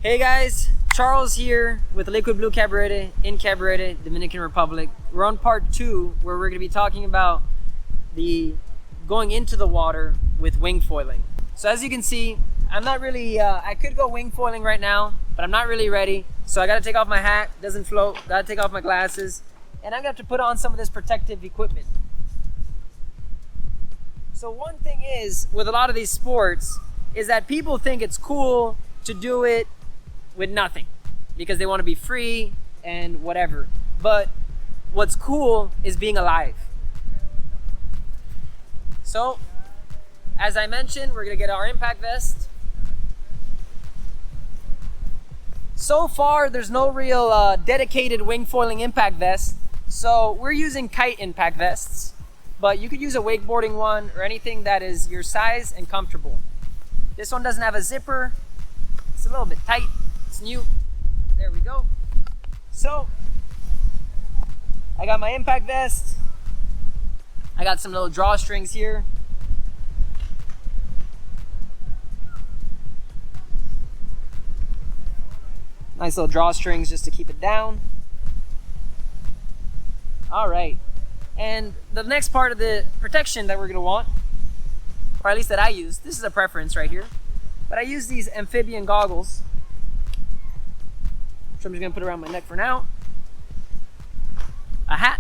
Hey guys, Charles here with Liquid Blue Cabarete in Cabarete, Dominican Republic. We're on part 2 where we're going to be talking about the going into the water with wing foiling. So as you can see, I'm not really, I could go wing foiling right now, but I'm not really ready. So I got to take off my hat, doesn't float, got to take off my glasses, and I'm going to have to put on some of this protective equipment. So one thing is, with a lot of these sports, is that people think it's cool to do it with nothing because they want to be free and whatever. But what's cool is being alive. So, as I mentioned, we're gonna get our impact vest. So far, there's no real dedicated wing foiling impact vest. So we're using kite impact vests, but you could use a wakeboarding one or anything that is your size and comfortable. This one doesn't have a zipper. It's a little bit tight. It's new. There we go. So, I got my impact vest. I got some little drawstrings here. Nice little drawstrings just to keep it down. All right. And the next part of the protection that we're gonna want, or at least that I use, this is a preference right here, but I use these amphibian goggles. So I'm just gonna put it around my neck for now. A hat.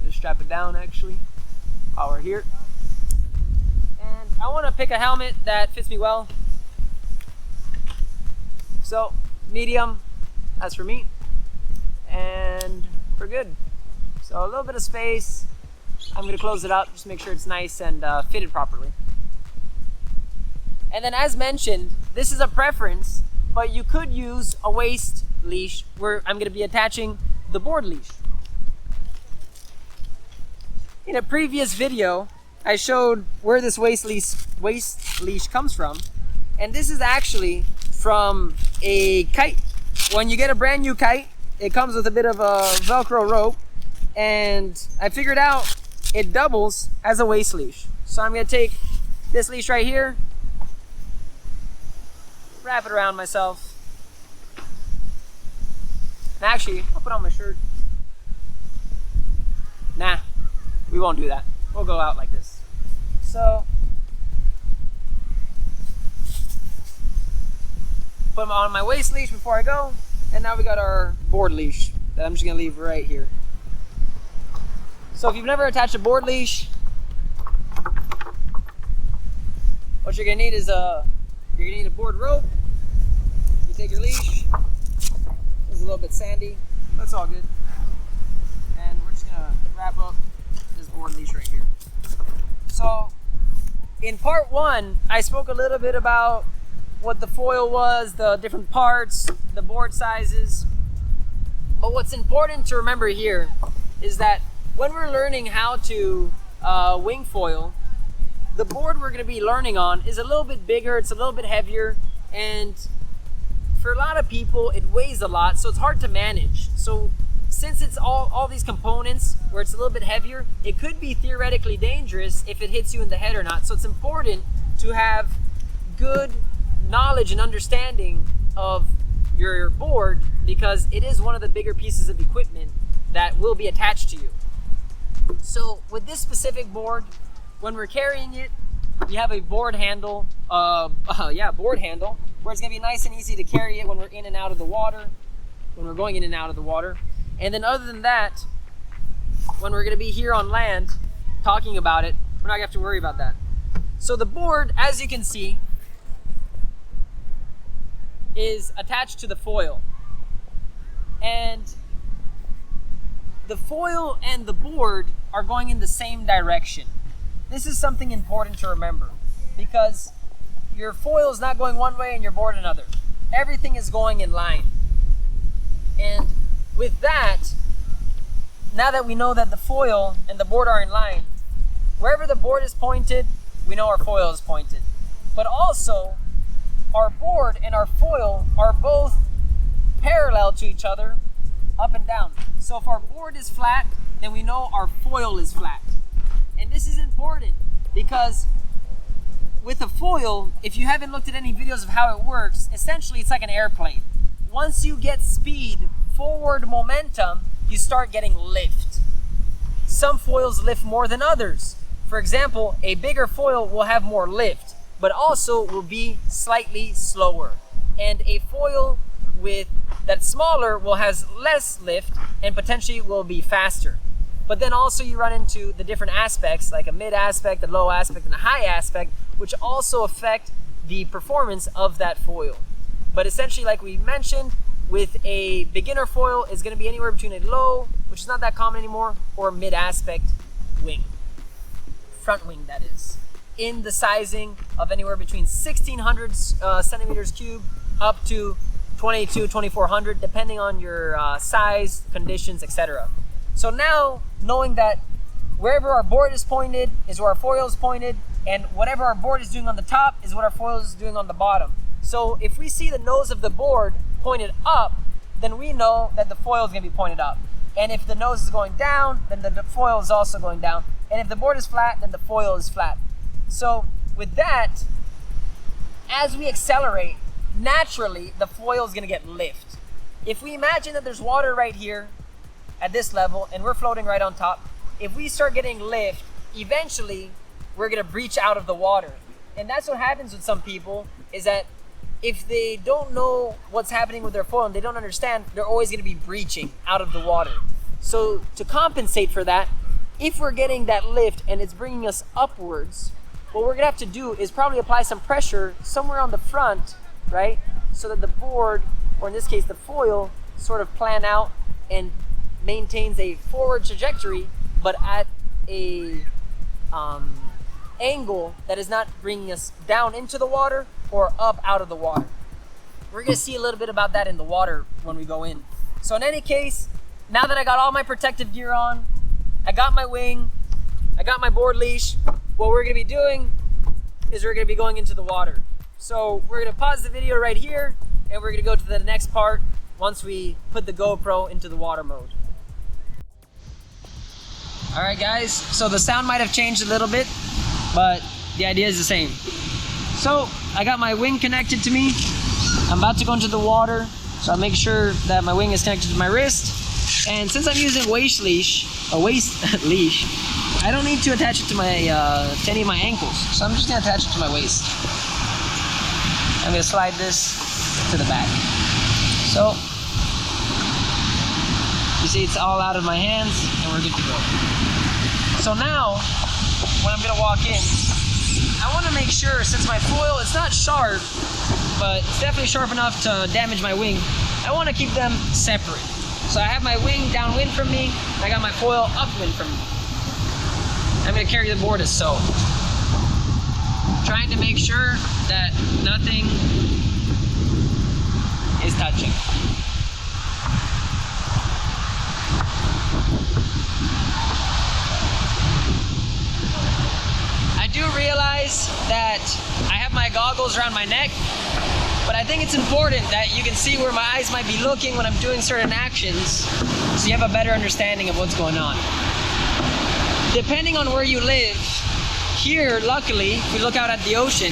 Just strap it down actually while we're here. And I wanna pick a helmet that fits me well. So, medium, that's for me. And we're good. So a little bit of space. I'm gonna close it up, just make sure it's nice and fitted properly. And then as mentioned, this is a preference, but you could use a waist leash where I'm gonna be attaching the board leash. In a previous video, I showed where this waist leash comes from. And this is actually from a kite. When you get a brand new kite, it comes with a bit of a Velcro rope. And I figured out it doubles as a waist leash. So I'm gonna take this leash right here, wrap it around myself. And actually, I'll put on my shirt. Nah, we won't do that. We'll go out like this. So, put on my waist leash before I go. And now we got our board leash that I'm just gonna leave right here. So if you've never attached a board leash, what you're gonna need is you're gonna need a board rope. You take your leash. It's a little bit sandy. That's all good. And we're just gonna wrap up this board leash right here. So in part 1, I spoke a little bit about what the foil was, the different parts, the board sizes. But what's important to remember here is that when we're learning how to wing foil, the board we're going to be learning on is a little bit bigger, it's a little bit heavier, and for a lot of people it weighs a lot, so it's hard to manage. So since it's all these components where it's a little bit heavier, it could be theoretically dangerous if it hits you in the head or not. So it's important to have good knowledge and understanding of your board, because it is one of the bigger pieces of equipment that will be attached to you. So with this specific board, when we're carrying it, we have a board handle, board handle, where it's gonna be nice and easy to carry it when we're in and out of the water, when we're going in and out of the water. And then other than that, when we're gonna be here on land talking about it, we're not gonna have to worry about that. So the board, as you can see, is attached to the foil. And the foil and the board are going in the same direction. This is something important to remember, because your foil is not going one way and your board another. Everything is going in line. And with that, now that we know that the foil and the board are in line, wherever the board is pointed, we know our foil is pointed. But also, our board and our foil are both parallel to each other, up and down. So if our board is flat, then we know our foil is flat. And this is important because with a foil, if you haven't looked at any videos of how it works, essentially it's like an airplane. Once you get speed, forward momentum, you start getting lift. Some foils lift more than others. For example, a bigger foil will have more lift, but also will be slightly slower. And a foil that's smaller will has less lift and potentially will be faster. But then also you run into the different aspects, like a mid aspect, a low aspect, and a high aspect, which also affect the performance of that foil. But essentially, like we mentioned, with a beginner foil, it's going to be anywhere between a low, which is not that common anymore, or mid aspect wing. Front wing, that is. In the sizing of anywhere between 1600 centimeters cube up to 2400, depending on your size, conditions, etc. So now, knowing that wherever our board is pointed is where our foil is pointed, and whatever our board is doing on the top is what our foil is doing on the bottom. So if we see the nose of the board pointed up, then we know that the foil is going to be pointed up. And if the nose is going down, then the foil is also going down. And if the board is flat, then the foil is flat. So with that, as we accelerate, naturally the foil is going to get lift. If we imagine that there's water right here at this level and we're floating right on top, if we start getting lift, eventually we're going to breach out of the water. And that's what happens with some people, is that if they don't know what's happening with their foil and they don't understand, they're always going to be breaching out of the water. So to compensate for that, if we're getting that lift and it's bringing us upwards, what we're going to have to do is probably apply some pressure somewhere on the front, right? So that the board, or in this case the foil, sort of plan out and maintains a forward trajectory, but at a angle that is not bringing us down into the water or up out of the water. We're going to see a little bit about that in the water when we go in. So in any case, now that I got all my protective gear on, I got my wing, I got my board leash, what we're going to be doing is we're going to be going into the water. So we're going to pause the video right here and we're going to go to the next part once we put the GoPro into the water mode. Alright guys, so the sound might have changed a little bit, but the idea is the same. So I got my wing connected to me. I'm about to go into the water, so I'll make sure that my wing is connected to my wrist. And since I'm using a waist leash, I don't need to attach it to any of my ankles. So I'm just gonna attach it to my waist. I'm gonna slide this to the back. So you see it's all out of my hands and we're good to go. So now, when I'm gonna walk in, I wanna make sure, since my foil, it's not sharp, but it's definitely sharp enough to damage my wing, I wanna keep them separate. So I have my wing downwind from me, and I got my foil upwind from me. I'm gonna carry the board as so. Trying to make sure that nothing is touching. I do realize that I have my goggles around my neck, but I think it's important that you can see where my eyes might be looking when I'm doing certain actions, so you have a better understanding of what's going on. Depending on where you live, here, luckily, if we look out at the ocean,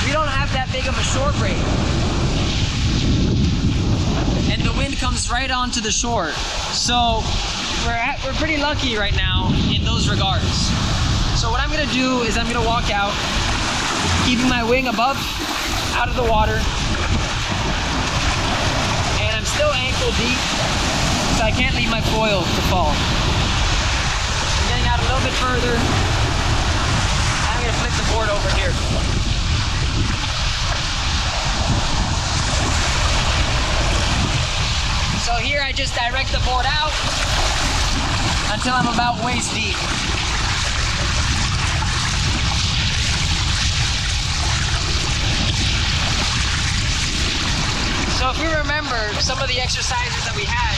we don't have that big of a shore break. And the wind comes right onto the shore. So we're pretty lucky right now in those regards. So what I'm gonna do is I'm gonna walk out, keeping my wing above, out of the water. And I'm still ankle deep, so I can't leave my foil to fall. I'm getting out a little bit further. I'm gonna flip the board over here. So here I just direct the board out until I'm about waist deep. So if we remember some of the exercises that we had,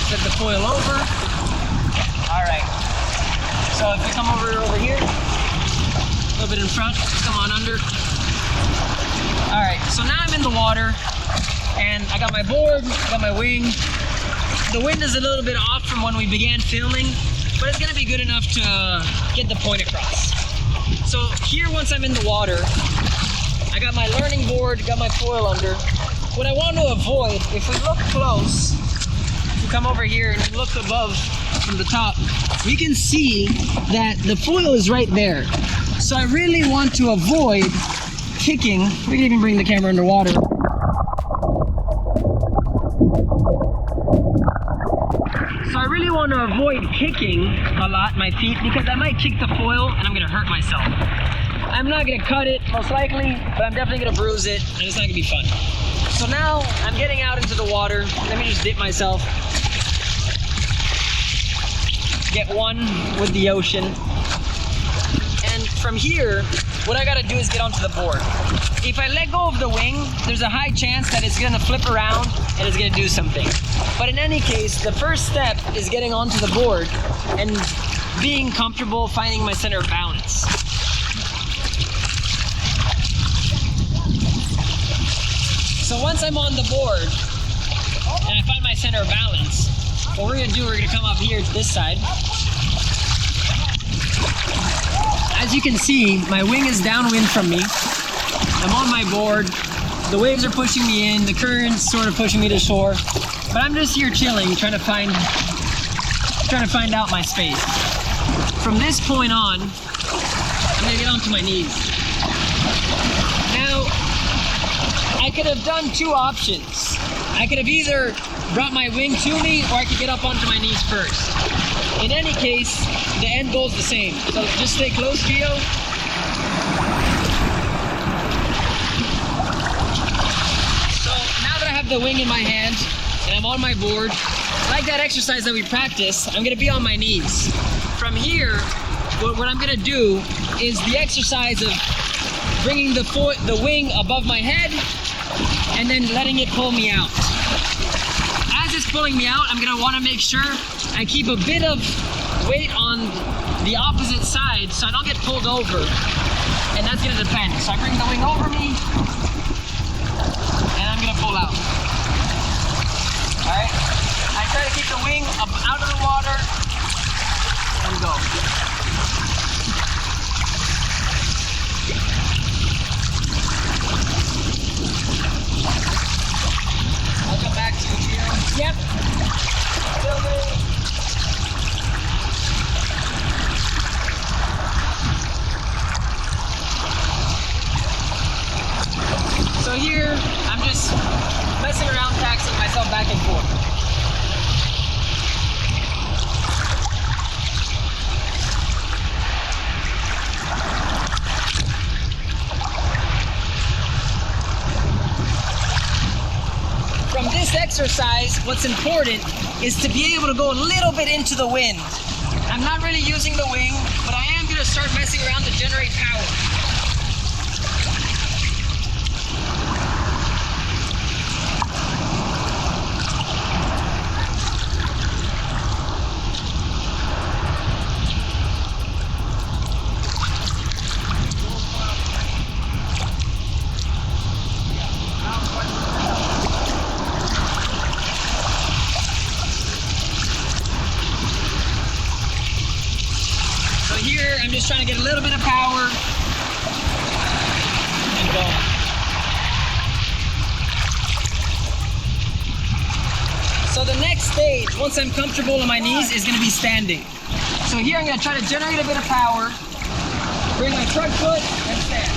flip the foil over. All right. So if we come over here, a little bit in front, come on under. All right, so now I'm in the water and I got my board, I got my wing, The wind is a little bit off from when we began filming, but it's gonna be good enough to get the point across. So here, once I'm in the water, I got my learning board, got my foil under. What I want to avoid, if we look close, if you come over here and you look above from the top, we can see that the foil is right there. So I really want to avoid kicking. We can even bring the camera underwater. So I really want to avoid kicking a lot my feet because I might kick the foil and I'm going to hurt myself. I'm not going to cut it most likely, but I'm definitely going to bruise it and it's not going to be fun. So now I'm getting out into the water. Let me just dip myself. Get one with the ocean. And from here, what I got to do is get onto the board. If I let go of the wing, there's a high chance that it's going to flip around and it's going to do something. But in any case, the first step is getting onto the board and being comfortable finding my center of balance. So once I'm on the board and I find my center of balance, what we're gonna do, we're gonna come up here to this side. As you can see, my wing is downwind from me. I'm on my board. The waves are pushing me in, the current's sort of pushing me to shore. But I'm just here chilling, trying to find out my space. From this point on, I'm gonna get onto my knees. Now, I could have done two options. I could have either brought my wing to me or I could get up onto my knees first. In any case, the end goal is the same. So just stay close, Gio. So now that I have the wing in my hand and I'm on my board, like that exercise that we practiced, I'm gonna be on my knees. From here, what I'm gonna do is the exercise of bringing the wing above my head and then letting it pull me out. As it's pulling me out, I'm gonna wanna make sure I keep a bit of weight on the opposite side so I don't get pulled over. And that's gonna depend. So I bring the wing over me and I'm gonna pull out. All right? I try to keep the wing up out of the water and go. I'll come back to you, Gio. Yep. So here, I'm just messing around, taxiing myself back and forth. From this exercise, what's important is to be able to go a little bit into the wind. I'm not really using the wing, but I am going to start messing around to generate power. Here, I'm just trying to get a little bit of power and go. So the next stage, once I'm comfortable on my knees, is going to be standing. So here I'm going to try to generate a bit of power, bring my front foot, and stand.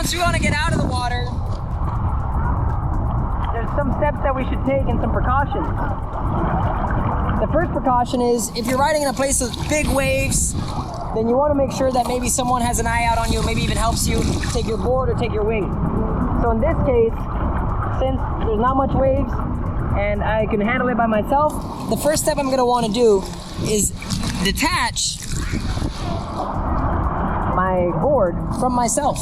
once you want to get out of the water, there's some steps that we should take and some precautions. The first precaution is if you're riding in a place with big waves, then you want to make sure that maybe someone has an eye out on you, maybe even helps you take your board or take your wing. So in this case, since there's not much waves and I can handle it by myself, the first step I'm going to want to do is detach my board from myself.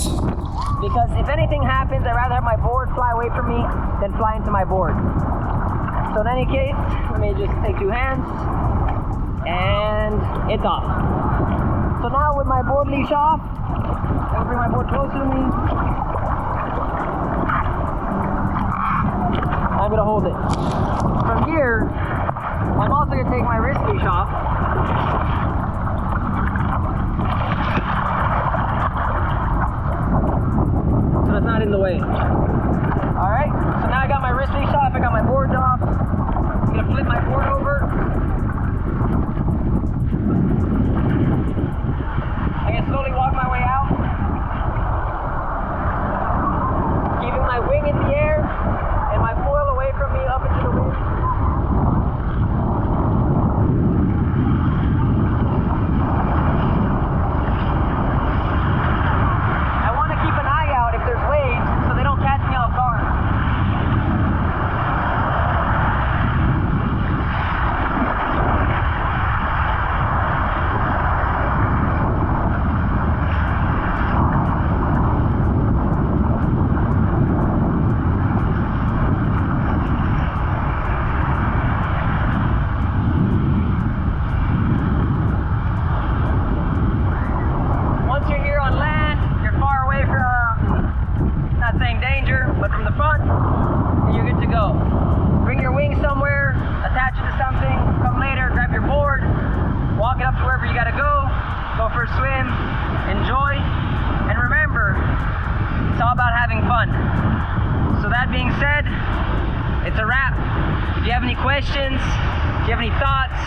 Because if anything happens, I'd rather have my board fly away from me than fly into my board. So in any case, let me just take 2 hands and it's off. So now with my board leash off, I'm gonna bring my board closer to me. I'm gonna hold it. From here, I'm also gonna take my wrist leash off. So it's not in the way. Alright, so now I got my wrist leash off, I got my boards off. I'm gonna flip my board over. I can slowly walk my way out. Keeping my wing in the air and my foil away from me up into the wind. I want to keep an eye out if there's waves so they don't catch me off guard. Swim, enjoy, and remember, it's all about having fun. So that being said, it's a wrap. If you have any questions, if you have any thoughts,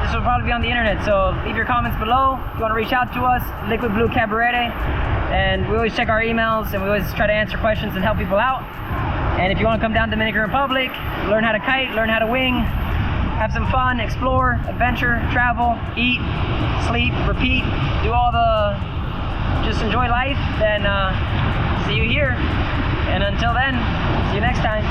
this will probably be on the internet, so leave your comments below. If you want to reach out to us, Liquid Blue Cabarete, and we always check our emails and we always try to answer questions and help people out. And if you want to come down to Dominican Republic, learn how to kite, learn how to wing, have some fun, explore, adventure, travel, eat, sleep, repeat, do all the, just enjoy life, then see you here. And until then, see you next time.